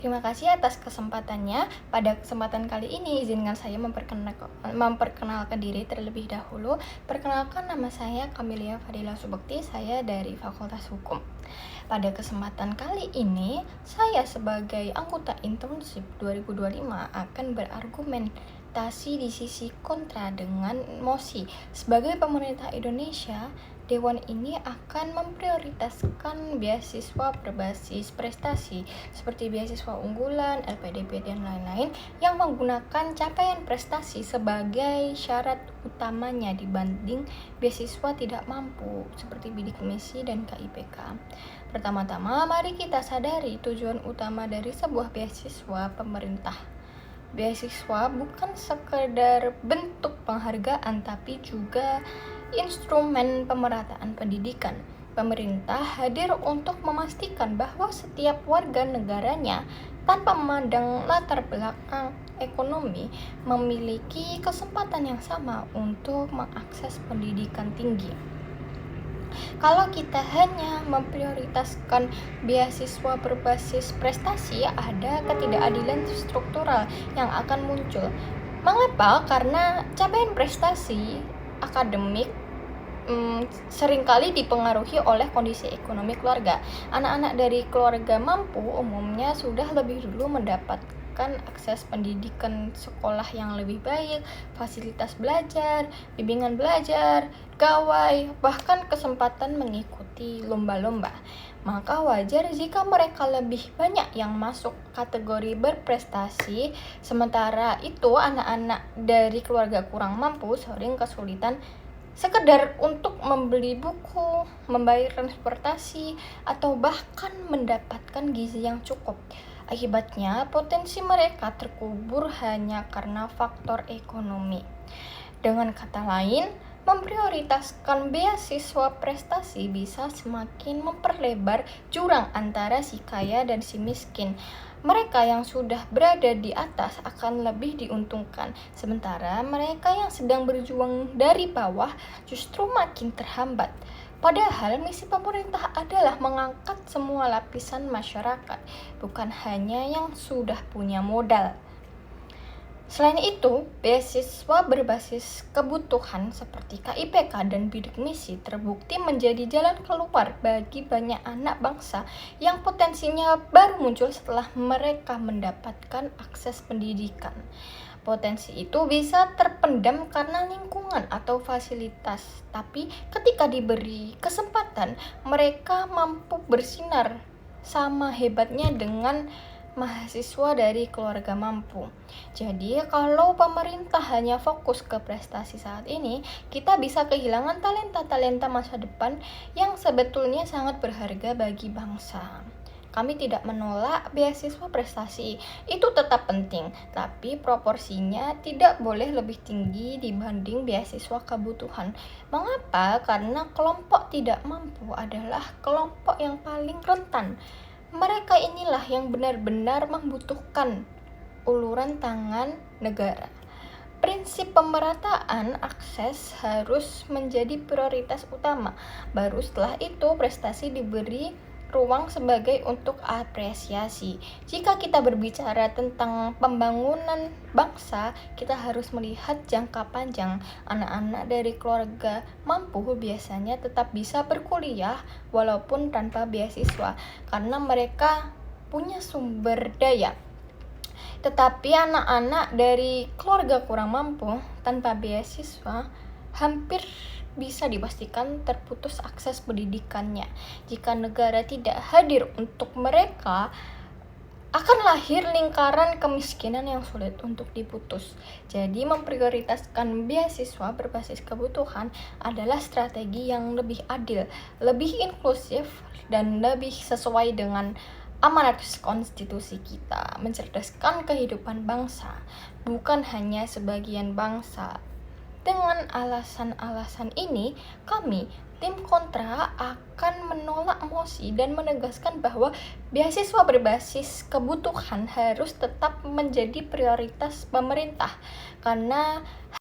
Terima kasih atas kesempatannya. Pada kesempatan kali ini, izinkan saya memperkenalkan diri terlebih dahulu. Perkenalkan, nama saya Kamilia Fadila Subekti, saya dari Fakultas Hukum. Pada kesempatan kali ini, saya sebagai anggota internship 2025 akan berargumentasi di sisi kontra dengan mosi. Sebagai pemerintah Indonesia, Dewan ini akan memprioritaskan beasiswa berbasis prestasi seperti beasiswa unggulan, LPDP, dan lain-lain yang menggunakan capaian prestasi sebagai syarat utamanya dibanding beasiswa tidak mampu seperti bidik misi dan KIPK. Pertama-tama, mari kita sadari tujuan utama dari sebuah beasiswa pemerintah. Beasiswa bukan sekedar bentuk penghargaan, tapi juga instrumen pemerataan pendidikan. Pemerintah hadir untuk memastikan bahwa setiap warga negaranya, tanpa memandang latar belakang ekonomi, memiliki kesempatan yang sama untuk mengakses pendidikan tinggi. Kalau kita hanya memprioritaskan beasiswa berbasis prestasi, ada ketidakadilan struktural yang akan muncul. Mengapa? Karena capaian prestasi akademik seringkali dipengaruhi oleh kondisi ekonomi keluarga. Anak-anak dari keluarga mampu umumnya sudah lebih dulu mendapatkan akses pendidikan sekolah yang lebih baik, fasilitas belajar, bimbingan belajar, gawai, bahkan kesempatan mengikuti lomba-lomba. Maka wajar jika mereka lebih banyak yang masuk kategori berprestasi, sementara itu anak-anak dari keluarga kurang mampu sering kesulitan sekedar untuk membeli buku, membayar transportasi, atau bahkan mendapatkan gizi yang cukup. Akibatnya, potensi mereka terkubur hanya karena faktor ekonomi. Dengan kata lain, memprioritaskan beasiswa prestasi bisa semakin memperlebar jurang antara si kaya dan si miskin. Mereka yang sudah berada di atas akan lebih diuntungkan, sementara mereka yang sedang berjuang dari bawah justru makin terhambat. Padahal misi pemerintah adalah mengangkat semua lapisan masyarakat, bukan hanya yang sudah punya modal. Selain itu, beasiswa berbasis kebutuhan seperti KIPK dan bidik misi terbukti menjadi jalan keluar bagi banyak anak bangsa yang potensinya baru muncul setelah mereka mendapatkan akses pendidikan. Potensi itu bisa terpendam karena lingkungan atau fasilitas, tapi ketika diberi kesempatan, mereka mampu bersinar sama hebatnya dengan mahasiswa dari keluarga mampu. Jadi, kalau pemerintah hanya fokus ke prestasi saat ini, kita bisa kehilangan talenta-talenta masa depan yang sebetulnya sangat berharga bagi bangsa. Kami tidak menolak beasiswa prestasi, itu tetap penting, tapi proporsinya tidak boleh lebih tinggi dibanding beasiswa kebutuhan. Mengapa? Karena kelompok tidak mampu adalah kelompok yang paling rentan. Mereka inilah yang benar-benar membutuhkan uluran tangan negara. Prinsip pemerataan akses harus menjadi prioritas utama. Baru setelah itu prestasi diberi ruang sebagai untuk apresiasi. Jika kita berbicara tentang pembangunan bangsa, kita harus melihat jangka panjang. Anak-anak dari keluarga mampu biasanya tetap bisa berkuliah walaupun tanpa beasiswa karena mereka punya sumber daya. Tetapi anak-anak dari keluarga kurang mampu tanpa beasiswa hampir bisa dipastikan terputus akses pendidikannya. Jika negara tidak hadir untuk mereka, akan lahir lingkaran kemiskinan yang sulit untuk diputus. Jadi memprioritaskan beasiswa berbasis kebutuhan adalah strategi yang lebih adil, lebih inklusif, dan lebih sesuai dengan amanat konstitusi kita, mencerdaskan kehidupan bangsa, bukan hanya sebagian bangsa. Dengan alasan-alasan ini, kami, tim kontra, akan menolak mosi dan menegaskan bahwa beasiswa berbasis kebutuhan harus tetap menjadi prioritas pemerintah, karena